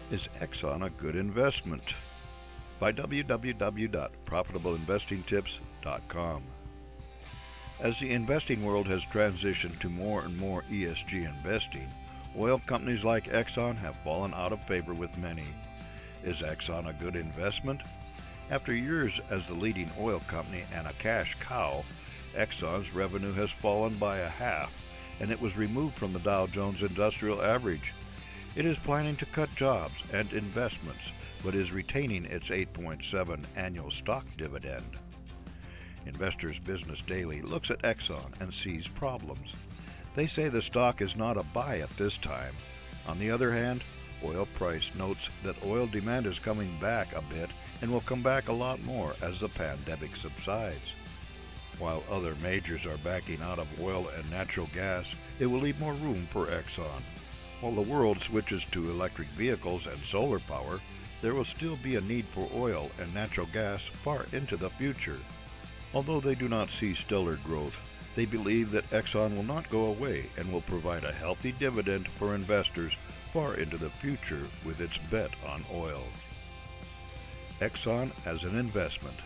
Is Exxon a good investment? By www.profitableinvestingtips.com. As the investing world has transitioned to more and more ESG investing, oil companies like Exxon have fallen out of favor with many. Is Exxon a good investment? After years as the leading oil company and a cash cow, Exxon's revenue has fallen by a half, and it was removed from the Dow Jones Industrial Average. It is planning to cut jobs and investments, but is retaining its 8.7 annual stock dividend. Investors Business Daily looks at Exxon and sees problems. They say the stock is not a buy at this time. On the other hand, Oil Price notes that oil demand is coming back a bit and will come back a lot more as the pandemic subsides. While other majors are backing out of oil and natural gas, it will leave more room for Exxon. While the world switches to electric vehicles and solar power, there will still be a need for oil and natural gas far into the future. Although they do not see stellar growth, they believe that Exxon will not go away and will provide a healthy dividend for investors far into the future with its bet on oil. Exxon as an investment.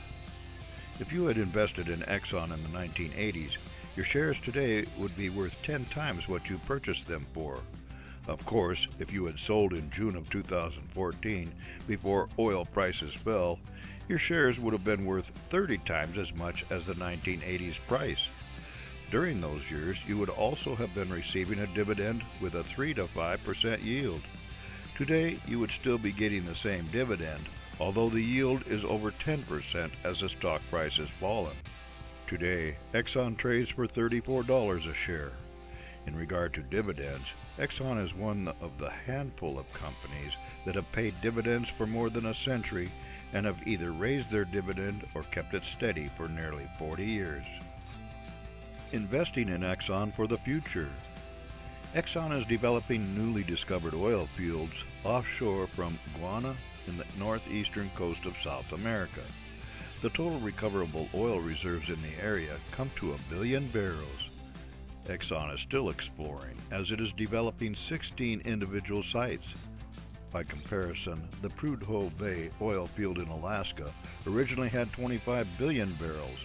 If you had invested in Exxon in the 1980s, your shares today would be worth 10 times what you purchased them for. Of course, if you had sold in June of 2014, before oil prices fell, your shares would have been worth 30 times as much as the 1980s price. During those years, you would also have been receiving a dividend with a 3 to 5% yield. Today, you would still be getting the same dividend, although the yield is over 10% as the stock price has fallen. Today, Exxon trades for $34 a share. In regard to dividends, Exxon is one of the handful of companies that have paid dividends for more than a century and have either raised their dividend or kept it steady for nearly 40 years. Investing in Exxon for the future. Exxon is developing newly discovered oil fields offshore from Guyana in the northeastern coast of South America. The total recoverable oil reserves in the area come to 1 billion barrels. Exxon is still exploring, as it is developing 16 individual sites. By comparison, the Prudhoe Bay oil field in Alaska originally had 25 billion barrels.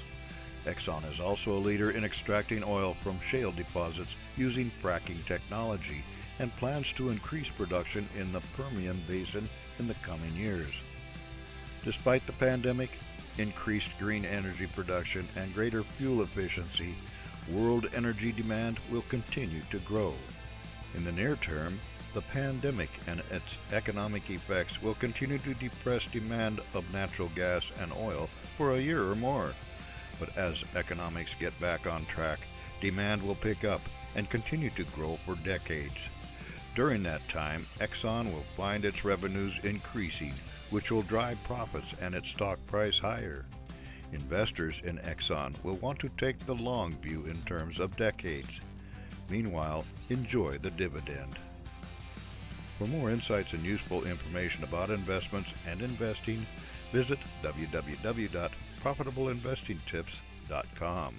Exxon is also a leader in extracting oil from shale deposits using fracking technology and plans to increase production in the Permian Basin in the coming years. Despite the pandemic, increased green energy production, and greater fuel efficiency, world energy demand will continue to grow. In the near term, the pandemic and its economic effects will continue to depress demand of natural gas and oil for a year or more. But as economics get back on track, demand will pick up and continue to grow for decades. During that time, Exxon will find its revenues increasing, which will drive profits and its stock price higher. Investors in Exxon will want to take the long view in terms of decades. Meanwhile, enjoy the dividend. For more insights and useful information about investments and investing, visit www.profitableinvestingtips.com.